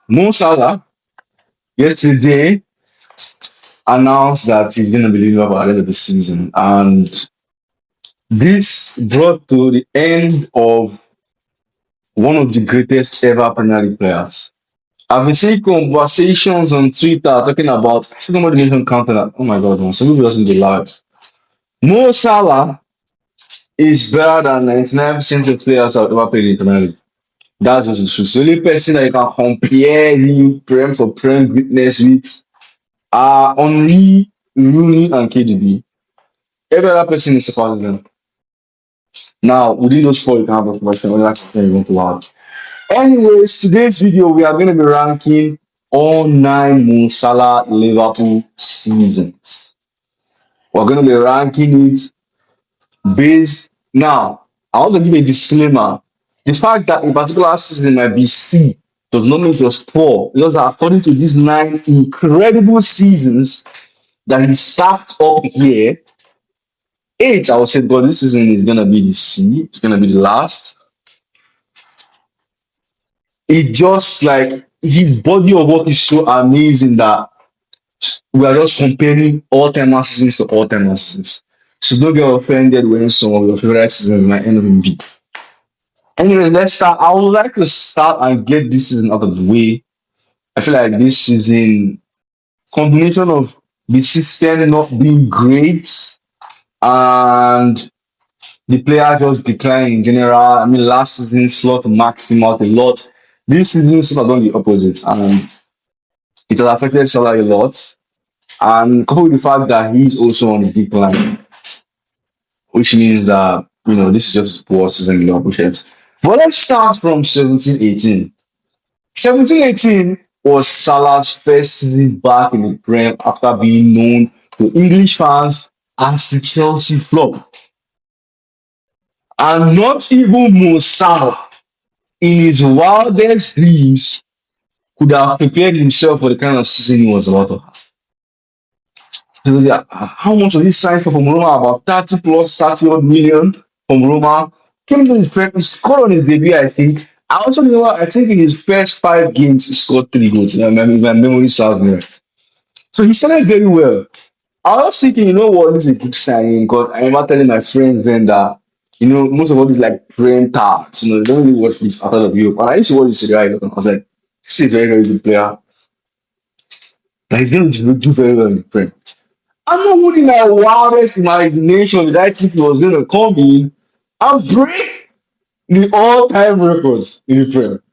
MoSalah yesterday announced that he's going to be leaving by the end of the season, and this brought to the end of one of the greatest ever Premier League players. I've been seeing conversations on Twitter talking about somebody mentioned counter that. Oh my god, man, some people doesn't be loud. Mo Salah is better than 99% of players that have ever played in the Premier League. That's just the truth. The only person that you can compare him prem for prem greatness with are only Rooney and KDB. Every other person is surpasses them. Now, within those four, you can have a question. Only that's the thing you want to add. Anyways, today's video we are going to be ranking all nine MoSalah Liverpool seasons. We're going to be ranking it based. Now, I want to give a disclaimer. The fact that a particular season might be C does not mean it was poor. Because according to these nine incredible seasons that he stacked up here, eight, I would say, God, this season is going to be the C. It's going to be the last. It just like his body of work is so amazing that we are just comparing all-time seasons to all-time seasons. So don't get offended when some of your favorite seasons might end up in B. Anyway, let's start. I would like to start and get this season out of the way. I feel like this season, combination of the system not being great and the player just declined in general. I mean, last season slot maxed him out a lot. This season sort of done the opposite, and it has affected Salah a lot. And coupled with the fact that he's also on the decline, which means that this is just poor season in Liverpool shirts. But let's start from 17-18. 17-18 was Salah's first season back in the Prem after being known to English fans as the Chelsea flop. And not even MoSalah, in his wildest dreams, could have prepared himself for the kind of season he was about to have. So how much was he signed for from Roma? About 30 plus 30 odd million from Roma. Came to his friend, he scored on his debut, I think. I also know I think in his first 5 games he scored 3 goals. If my memory serves me right. So he started very well. I was thinking, what, this is a good signing because I remember telling my friends then that most of all these like prem tags, they don't really watch this outside of Europe. And I used to watch this right. I was like, this is a very, very good player. Like he's going to do very well in the Prem. I'm not putting my wildest imagination that I think he was going to come in and break the all-time records in the Prem.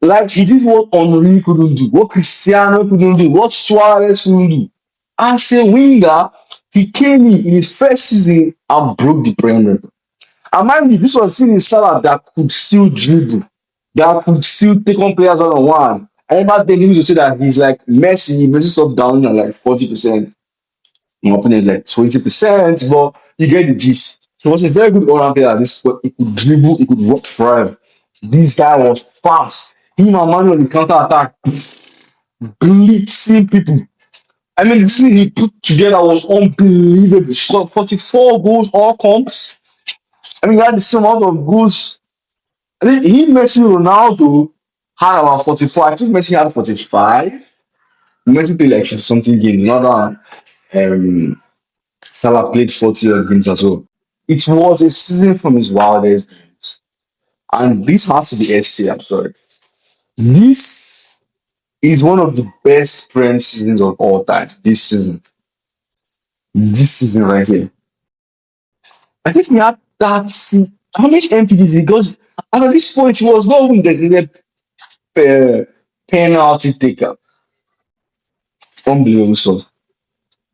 Like he did what Henry couldn't do, what Cristiano couldn't do, what Suarez couldn't do. As a winger, he came in his first season and broke the Prem record. And mind you, this was still a Salah that could still dribble, that could still take on players one-on-one. I remember then he used to say that he's like Messi. Messi stopped down at like 40%. My opinion is like 20%, but you get the gist. He was a very good all-round player. This he could dribble, he could rock forever. This guy was fast. Him and Manu on the counter attack, blitzing people. I mean, the thing he put together was unbelievable. So 44 goals, all comps. I mean, he had the same amount of goals. I think he, Messi, Ronaldo had about 44. I think Messi had 45. Messi played like something games. Another Salah played 40 odd games as well. It was a season from his wildest dreams. And this has to be SC, I'm sorry. This is one of the best Prem seasons of all time. This season. This season right here. I think he had that season. How much MPDs? Because at this point, he was not even the penalty taker. Unbelievable stuff.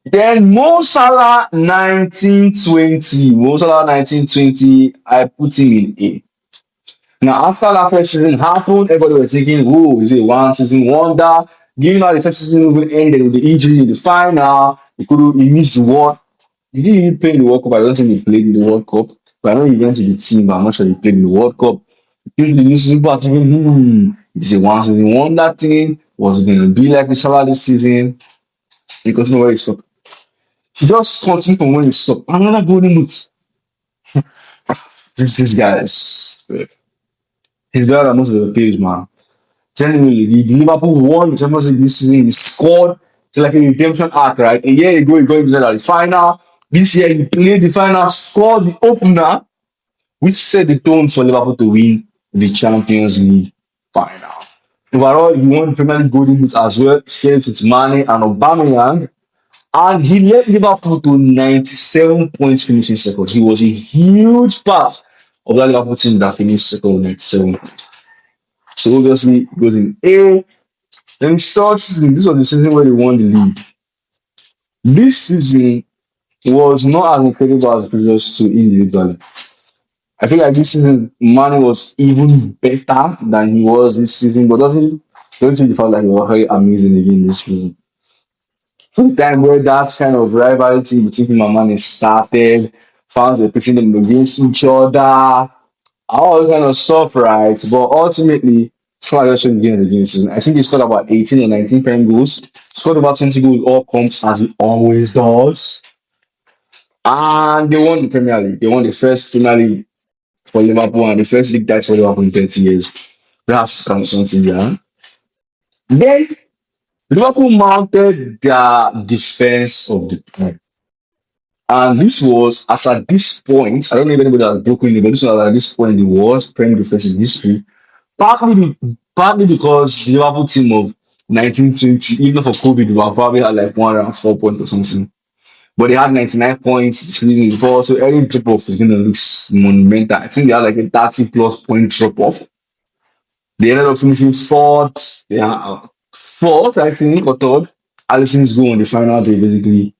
Then MoSalah 1920. MoSalah 1920, I put him in A. Now, after that first season happened, everybody was thinking, oh, is it one season wonder? Given how the first season even ended with the injury in the final, he missed the World. Did he even play in the World Cup? I don't think he played in the World Cup. But I know he went to the team, but I'm not sure he played in the World Cup. The new season, but thinking, is it one season wonder thing? Was it going to be like the Salah this season? Because you know where he stopped. He just continued from when he stopped. Another golden boot. This guy is. He's better than most of the players, man. Genuinely, the Liverpool won the Champions League this season. He scored to like a redemption arc, right? A year ago, he got into the final. This year, he played the final, scored the opener, which set the tone for Liverpool to win the Champions League final. Overall, he won the Premier League Golden Boot as well, shared with Mane and Aubameyang, and he led Liverpool to 97 points, finishing second. He was a huge part of that Liverpool team that finished second with 97 points. So obviously, it goes in A. Then third season, this was the season where they won the league. This season was not as incredible as the previous two individually. I feel like this season, Mane was even better than he was this season, but doesn't don't change the fact that he was very amazing again this season. So the time where that kind of rivalry between him and Mane started, fans were pitting them against each other, all kind of stuff, right? But ultimately, Salah just showed again this season. I think he scored about 18 or 19 prime goals, scored about 20 goals, all comps as he always does. And they won the Premier League. They won the first Premier League for Liverpool and the first league title for Liverpool in 30 years. Perhaps something there. Then Liverpool mounted their defense of the Prem. And this was, as at this point, I don't know if anybody has broken it, but this was at this point the worst Prem defense in history. Partly because the Liverpool team of 1920, even for COVID, they were probably had like 104 points or something. But they had 99 points the season before, so any drop off is going to look monumental. I think they had like a 30 plus point drop off. They ended up finishing fourth. Yeah, fourth, I think, or third. Allison's goal on the final day, basically.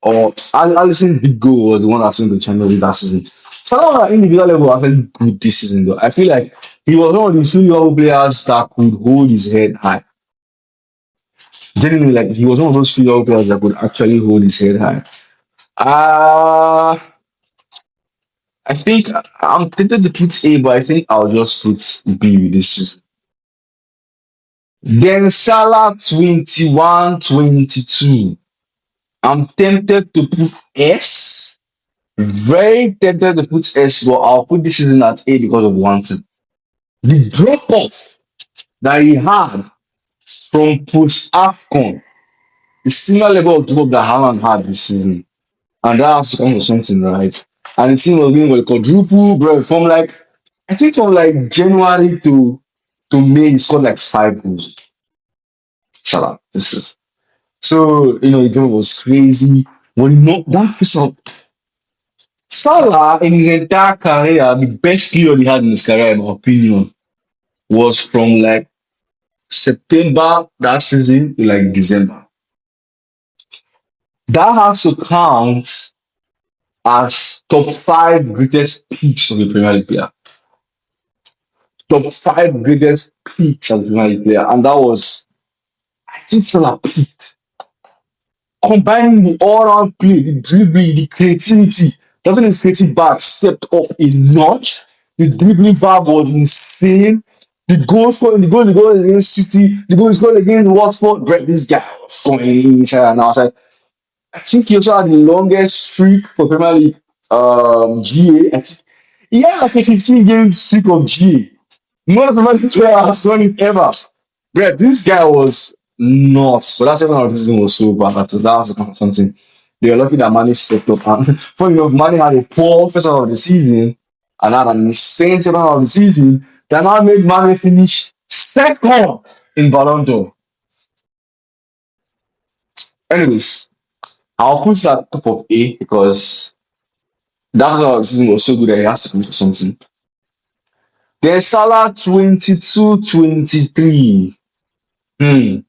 Or Allison's big goal was the one that sent the Champions League that season. Salah on an individual level was very good this season, though. I feel like he was one of the few young players that could hold his head high. Genuinely, like he was one of those few young players that could actually hold his head high. Uh I think I'm tempted to put A, but I think I'll just put B with this season. Then Salah 21-22. I'm tempted to put S. Very tempted to put S, but I'll put this season at A because of one thing. The drop off that he had from post AFCON, the similar level of drop that Haaland had this season. And that has to come with something, right? And the team was winning with a quadruple, bro. From like, I think from like January to May, he scored like 5 goals. Salah. This is so the game was crazy. When you know that first up, Salah in his entire career, the best period he had in his career, in my opinion, was from like September that season to like December. That has to count as top five greatest peaks of the Premier League player. Top five greatest peaks of the Premier League player. And that was, I think Salah peaked. Combining the all-round play, the dribbling, the creativity. Doesn't his creative back stepped up a notch? The dribbling vibe was insane. The goal against City, the goal scored against Watford. Brett, this guy was going inside and outside. I think he also had the longest streak for Premier League GA. He had like a 15 game streak of GA. No Premier League player has done it ever. Brett, this guy was nuts. But that's even how the season was so bad. That was something. They were lucky that Mane stepped up. And funny enough, Mane had a poor first half of the season and had an insane second half of the season that now made Mane finish second in Ballon d'Or. Anyways, I'll put that top of A because that's how the season was so good that he has to finish for something. Then Salah 22-23. Hmm.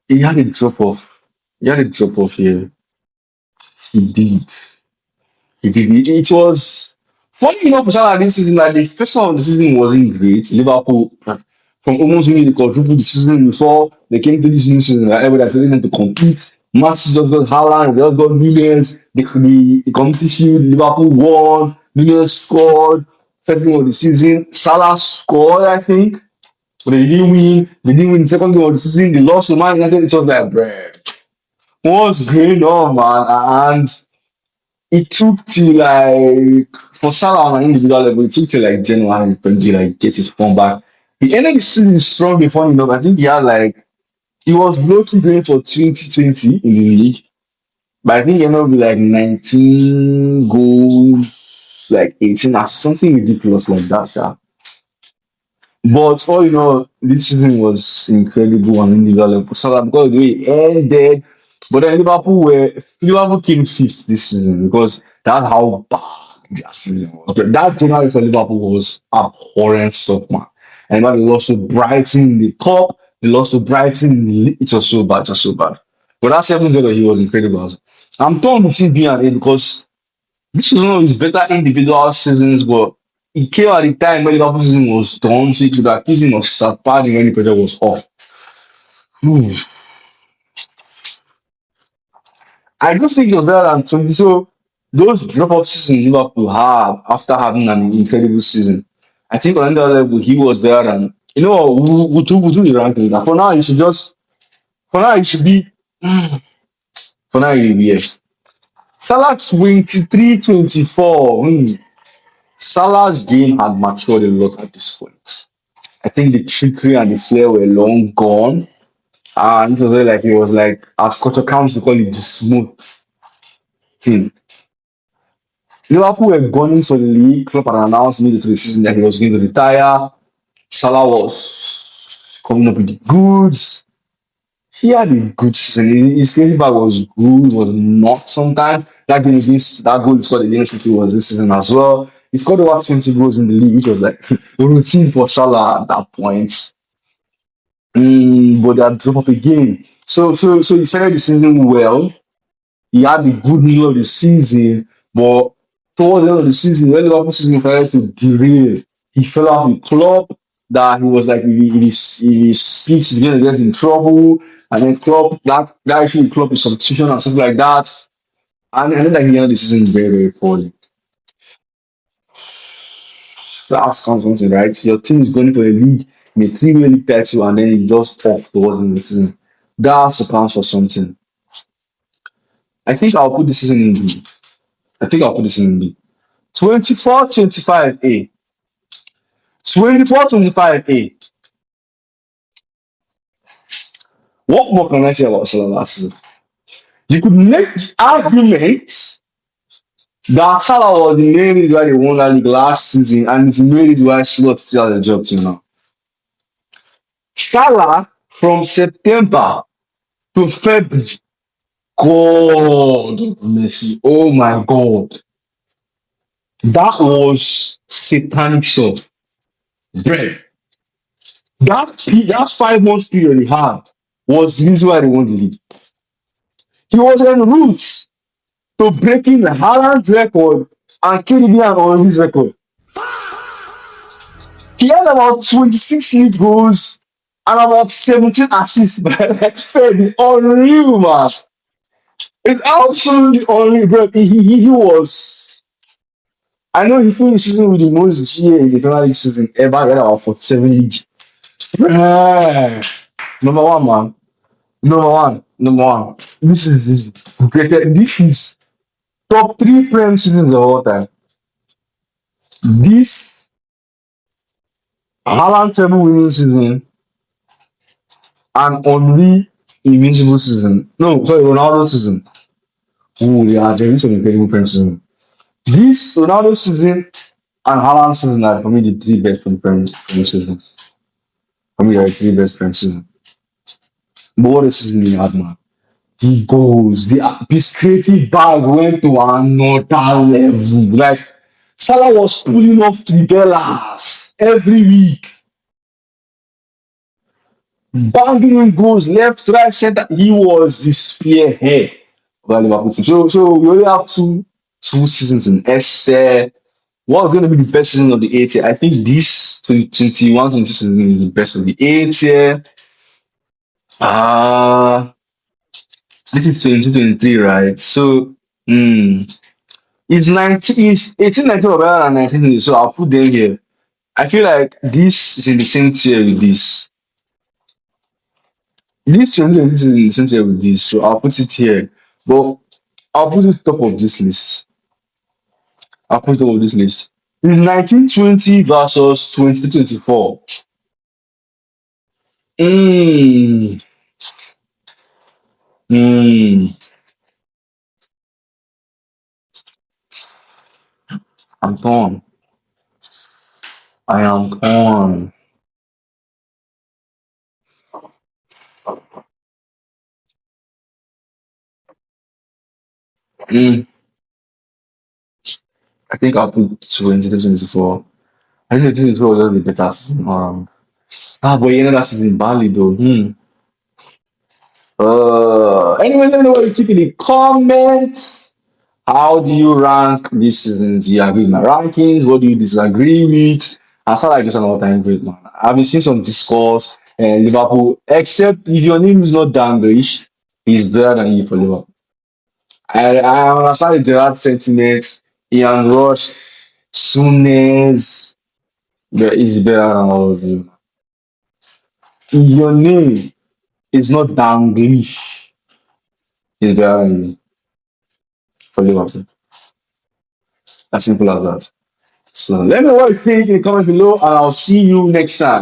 He had a drop off. He had a drop off here. He did. He did. It was funny enough for Salah this season. Like the first half of the season wasn't great. Liverpool from almost winning the quadruple the season before they came to this new season. Like everybody expecting them to compete. Manchester just got Haaland, they just got Nunes. The community shield. Liverpool won. Nunes scored. First game of the season, Salah scored. I think. But they didn't win. They didn't win the second game of the season. They lost to Man United. It was like, bruh, what's going on, man? And it took till like for Salah on an individual level, it took till like January to like get his form back. He ended the season strong before enough. I think he had like he was low key going for 2020 in the league. But I think he ended up with like 19 goals, like 18 or something ridiculous like that. Yeah. But all you know, this season was incredible on individual level. Salah because the way it ended, but then Liverpool came fifth this season because that's how bad their season was. Okay, that January for Liverpool was abhorrent stuff, man. And when they lost to Brighton in the cup, they lost to Brighton in the league. It was so bad, it was so bad. But that 7-0, he was incredible. I'm torn between B and A because this was one of his better individual seasons, but he came at the time when Liverpool season was done, so you could accuse him of surpassing when the pressure was off. Hmm. I don't think he was better than 20. So those drop-off seasons Liverpool have after having an incredible season, I think on another level he was there and you know what, we'll do the ranking. For now, you should just for now it should be for now it will be yes. Salah 23-24. Salah's game had matured a lot at this point. I think the trickery and the flair were long gone. And it was like it was like as culture comes to call it the smooth thing. Liverpool were gunning for the league. Klopp had announced midway through the season that he was going to retire. Salah was coming up with the goods. He had a good season. His creative back was good, was not sometimes. That game against that goal he scored against City was this season as well. He scored over 20 goals in the league, which was like a routine for Salah at that point. But they had drop off again. So he started the season well. He had the good middle of the season, but towards the end of the season, when Liverpool season started to derail, he fell out with Klopp. That he was like, if he speaks, he's going to get in trouble. And then Klopp, that issue with Klopp is substitution and stuff like that. And then like, the end of the season very, very poorly. So that sounds something, right? Your team is going for a league, in a three-way league title, and then you just off towards the end of the season. That's a plan for something. I think I'll put this season in B. I think I'll put this in B. 24-25 A. 24-25 A. What more can I say about Salah last season? You could make the argument that Salah was the main reason why they won that league last season, and it's the main reason why Slot still has a job till now. Salah from September to February. God of mercy. Oh my God. That was satanic stuff. Bread. That 5 months period he had was the reason why they won the league. He was en route to breaking Haaland's record and KDB and Henry's record. He had about 26 league goals and about 17 assists by like Fed. Unreal, man. It's absolutely unreal, bro. He was. I know he finished the season with the most GA in the Premier League season ever. He had about 47 league. Bruh. Number one, man. Number one. Number one. This is greatest. This is top three Prem seasons of all time. This Haaland treble winning season and Henry invincible season. No, sorry, Ronaldo season. Oh, yeah, there is some incredible Prem season. This Ronaldo season and Haaland season are for me the three best Prem seasons. For me, are the three best Prem seasons. But what a season he had, man. He goes, this creative bag went to another level. Like Salah was pulling off tribellas every week, banging in goals left, right, center. He was the spearhead of that Liverpool team. So we only have two seasons in S. What's going to be the best season of the 8 year? I think this 2021-22 season is the best of the 8 year. Uh this is 2023, right? So it's 18-19 or better than 19, so I'll put them here. I feel like this is in the same tier with this. This 2020 is in the same tier with this, so I'll put it here. But I'll put it top of this list. I'll put it top of this list. It's 1920 versus 2024. Mm, mm, I'm torn. I am torn. Mm, I think I'll put 2024. I think 2024 was just the better season. But you know that season badly though. Anyway, let me know what you think in the comments. How do you rank this season? Do you agree with my rankings? What do you disagree with? I sound like just an all-time great man. I've been seeing some discourse and Liverpool, except if your name is not Danglish, he's better than you for Liverpool. I understand the Gerrard sentiment, Ian Rush, Souness, but he's better than all of you. If your name is not Danglish, he's better than you for Liverpool. As simple as that. So let me know what you think in the comment below, and I'll see you next time.